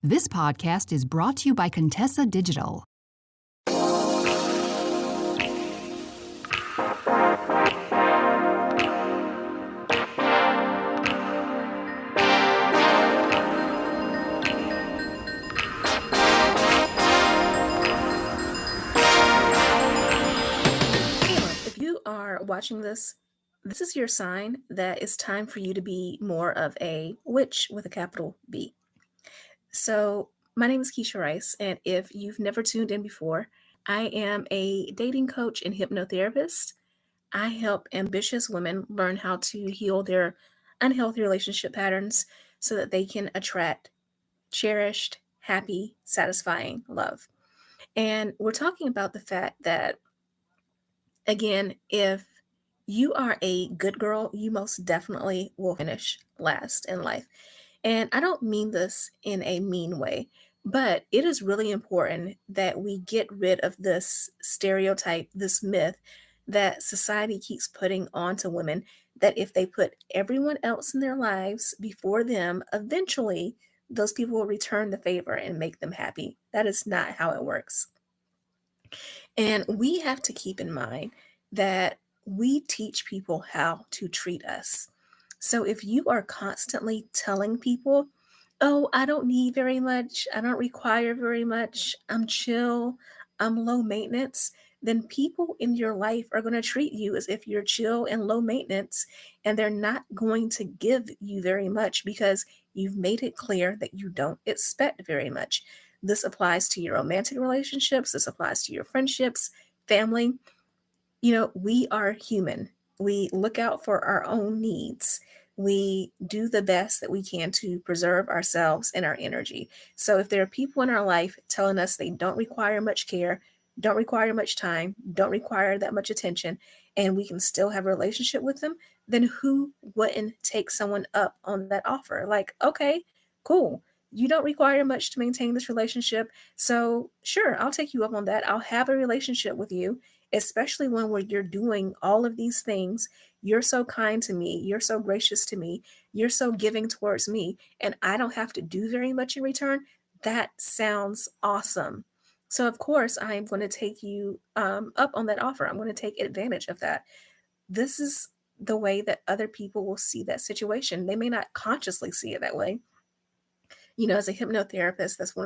This podcast is brought to you by Contessa Digital. If you are watching this, this is your sign that it's time for you to be more of a witch with a capital B. So, my name is Keshia Rice, and if you've never tuned in before, I am a dating coach and hypnotherapist. I help ambitious women learn how to heal their unhealthy relationship patterns so that they can attract cherished, happy, satisfying love. And we're talking about the fact that, again, if you are a good girl, you most definitely will finish last in life. And I don't mean this in a mean way, but it is really important that we get rid of this stereotype, this myth that society keeps putting onto women that if they put everyone else in their lives before them, eventually those people will return the favor and make them happy. That is not how it works. And we have to keep in mind that we teach people how to treat us. So if you are constantly telling people, oh, I don't need very much, I don't require very much, I'm chill, I'm low maintenance, then people in your life are going to treat you as if you're chill and low maintenance, and they're not going to give you very much because you've made it clear that you don't expect very much. This applies to your romantic relationships, this applies to your friendships, family. We are human. We look out for our own needs. We do the best that we can to preserve ourselves and our energy. So if there are people in our life telling us they don't require much care, don't require much time, don't require that much attention, and we can still have a relationship with them, then who wouldn't take someone up on that offer? Like, okay, cool. You don't require much to maintain this relationship. So sure, I'll take you up on that. I'll have a relationship with you, especially when you're doing all of these things. You're so kind to me. You're so gracious to me. You're so giving towards me. And I don't have to do very much in return. That sounds awesome. So, of course, I am going to take you up on that offer. I'm going to take advantage of that. This is the way that other people will see that situation. They may not consciously see it that way. As a hypnotherapist, that's one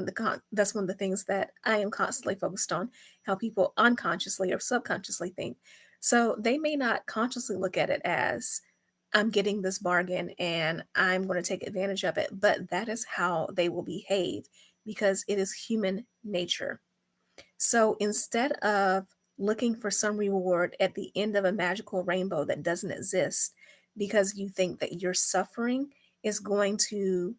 of the things that I am constantly focused on, how people unconsciously or subconsciously think. So they may not consciously look at it as I'm getting this bargain and I'm going to take advantage of it, but that is how they will behave because it is human nature. So instead of looking for some reward at the end of a magical rainbow that doesn't exist because you think that your suffering is going to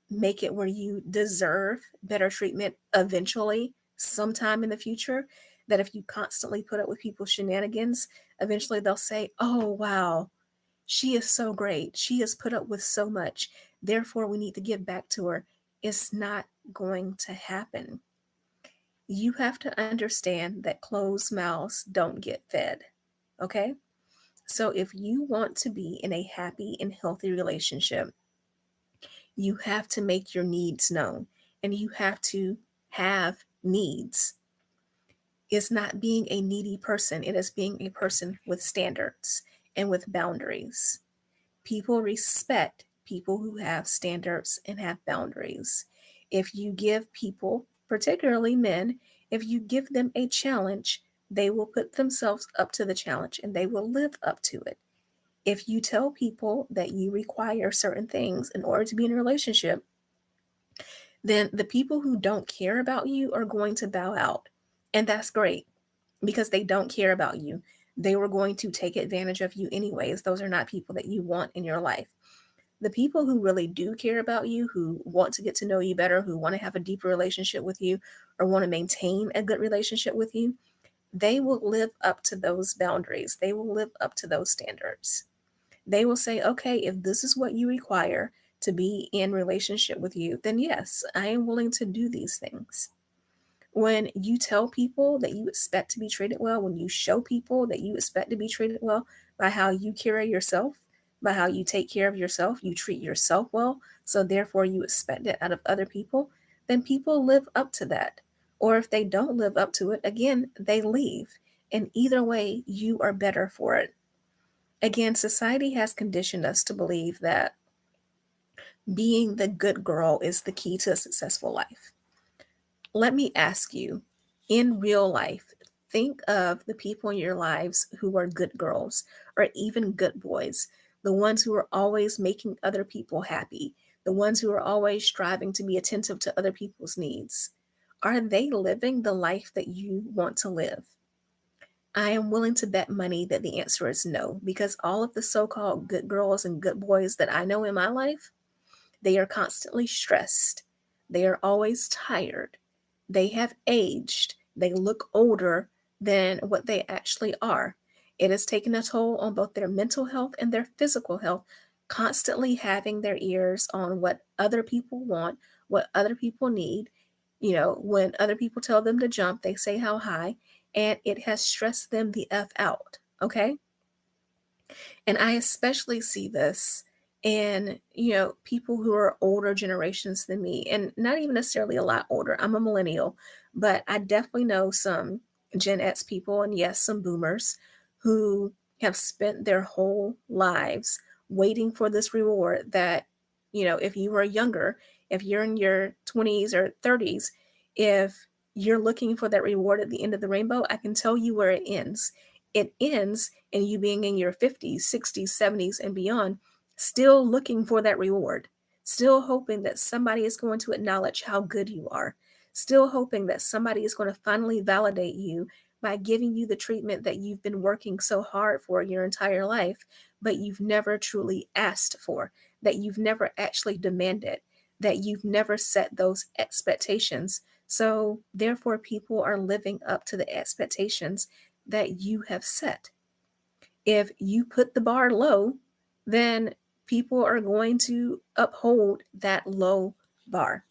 make it where you deserve better treatment eventually, sometime in the future, that if you constantly put up with people's shenanigans, eventually they'll say, oh, wow, she is so great. She has put up with so much. Therefore, we need to give back to her. It's not going to happen. You have to understand that closed mouths don't get fed. Okay? So if you want to be in a happy and healthy relationship, you have to make your needs known and you have to have needs. It's not being a needy person, it is being a person with standards and with boundaries. People respect people who have standards and have boundaries. If you give people, particularly men, if you give them a challenge, they will put themselves up to the challenge and they will live up to it. If you tell people that you require certain things in order to be in a relationship, then the people who don't care about you are going to bow out. And that's great because they don't care about you. They were going to take advantage of you anyways. Those are not people that you want in your life. The people who really do care about you, who want to get to know you better, who want to have a deeper relationship with you or want to maintain a good relationship with you, they will live up to those boundaries. They will live up to those standards. They will say, okay, if this is what you require to be in relationship with you, then yes, I am willing to do these things. When you tell people that you expect to be treated well, when you show people that you expect to be treated well by how you carry yourself, by how you take care of yourself, you treat yourself well, so therefore you expect it out of other people, then people live up to that. Or if they don't live up to it, again, they leave. And either way, you are better for it. Again, society has conditioned us to believe that being the good girl is the key to a successful life. Let me ask you, in real life, think of the people in your lives who are good girls or even good boys, the ones who are always making other people happy, the ones who are always striving to be attentive to other people's needs. Are they living the life that you want to live? I am willing to bet money that the answer is no, because all of the so called good girls and good boys that I know in my life, they are constantly stressed. They are always tired. They have aged. They look older than what they actually are. It has taken a toll on both their mental health and their physical health, constantly having their ears on what other people want, what other people need. When other people tell them to jump, they say how high, and it has stressed them the F out. Okay. And I especially see this in, people who are older generations than me, and not even necessarily a lot older. I'm a millennial, but I definitely know some Gen X people and yes, some boomers who have spent their whole lives waiting for this reward that, if you were younger, if you're in your 20s or 30s, if you're looking for that reward at the end of the rainbow, I can tell you where it ends. It ends in you being in your 50s, 60s, 70s, and beyond, still looking for that reward, still hoping that somebody is going to acknowledge how good you are, still hoping that somebody is going to finally validate you by giving you the treatment that you've been working so hard for your entire life, but you've never truly asked for, that you've never actually demanded, that you've never set those expectations. So, therefore, people are living up to the expectations that you have set. If you put the bar low, then people are going to uphold that low bar.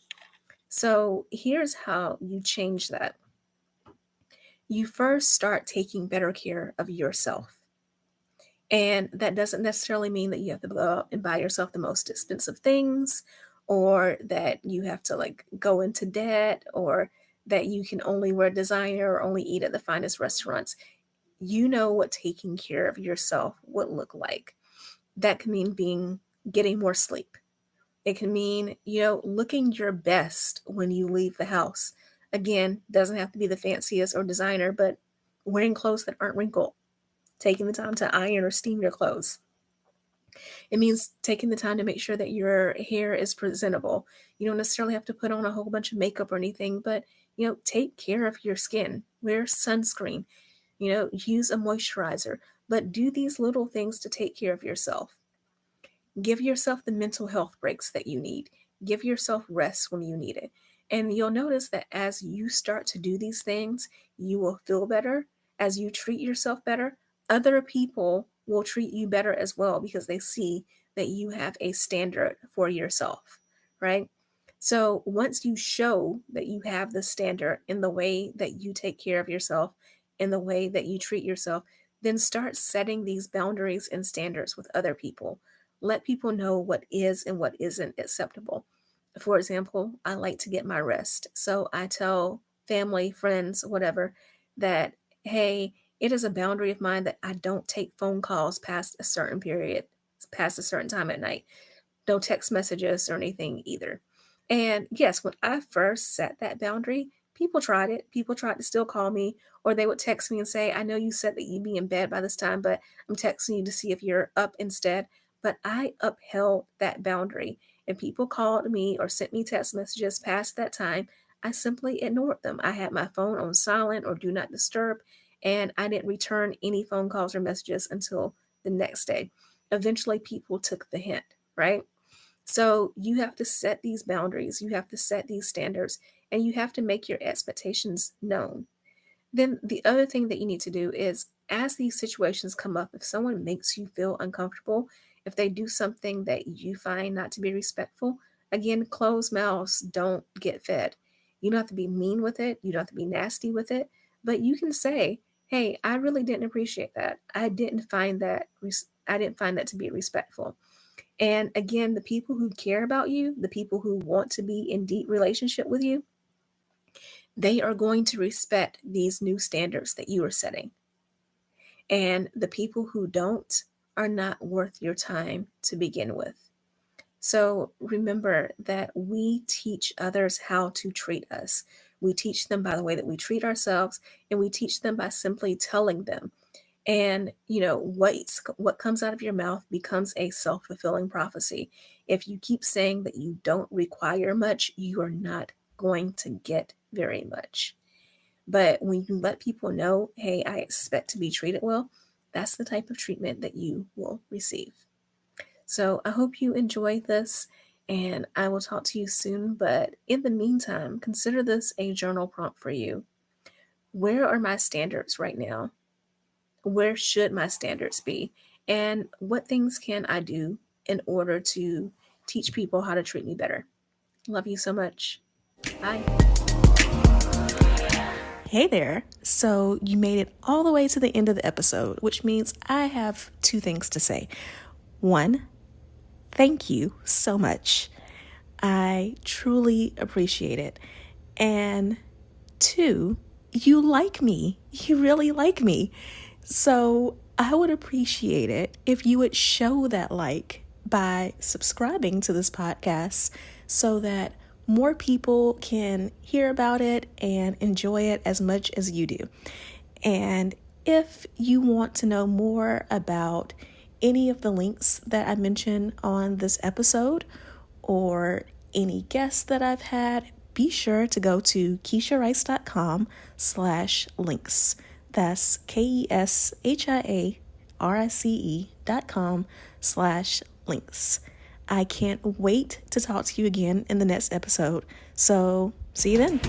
So here's how you change that. You first start taking better care of yourself. And that doesn't necessarily mean that you have to go out and buy yourself the most expensive things, or that you have to like go into debt, or that you can only wear designer or only eat at the finest restaurants. You know what taking care of yourself would look like. That can mean getting more sleep. It can mean, looking your best when you leave the house. Again, doesn't have to be the fanciest or designer, but wearing clothes that aren't wrinkled, taking the time to iron or steam your clothes. It means taking the time to make sure that your hair is presentable. You don't necessarily have to put on a whole bunch of makeup or anything, but take care of your skin. Wear sunscreen, use a moisturizer, but do these little things to take care of yourself. Give yourself the mental health breaks that you need. Give yourself rest when you need it. And you'll notice that as you start to do these things, you will feel better. As you treat yourself better, other people will treat you better as well because they see that you have a standard for yourself, right? So once you show that you have the standard in the way that you take care of yourself, in the way that you treat yourself, then start setting these boundaries and standards with other people. Let people know what is and what isn't acceptable. For example, I like to get my rest. So I tell family, friends, whatever, that, hey, it is a boundary of mine that I don't take phone calls past a certain period, past a certain time at night. No text messages or anything either. And yes, when I first set that boundary, people tried it. People tried to still call me, or they would text me and say, I know you said that you'd be in bed by this time, but I'm texting you to see if you're up instead. But I upheld that boundary. If people called me or sent me text messages past that time, I simply ignored them. I had my phone on silent or do not disturb, and I didn't return any phone calls or messages until the next day. Eventually, people took the hint, right? So you have to set these boundaries, you have to set these standards, and you have to make your expectations known. Then the other thing that you need to do is, as these situations come up, if someone makes you feel uncomfortable, if they do something that you find not to be respectful, again, closed mouths don't get fed. You don't have to be mean with it, you don't have to be nasty with it, but you can say, hey, I really didn't appreciate that. I didn't find that to be respectful. And again, the people who care about you, the people who want to be in deep relationship with you, they are going to respect these new standards that you are setting. And the people who don't are not worth your time to begin with. So remember that we teach others how to treat us. We teach them by the way that we treat ourselves, and we teach them by simply telling them. And what comes out of your mouth becomes a self-fulfilling prophecy. If you keep saying that you don't require much, you are not going to get very much. But when you let people know, hey, I expect to be treated well, that's the type of treatment that you will receive. So I hope you enjoy this, and I will talk to you soon. But in the meantime, consider this a journal prompt for you. Where are my standards right now? Where should my standards be? And what things can I do in order to teach people how to treat me better? Love you so much. Bye. Hey there. So you made it all the way to the end of the episode, which means I have two things to say. One, thank you so much. I truly appreciate it. And two, you like me. You really like me. So I would appreciate it if you would show that like by subscribing to this podcast so that more people can hear about it and enjoy it as much as you do. And if you want to know more about any of the links that I mentioned on this episode or any guests that I've had, be sure to go to KeshiaRice.com/links. That's KeshiaRice.com/links. I can't wait to talk to you again in the next episode. So see you then.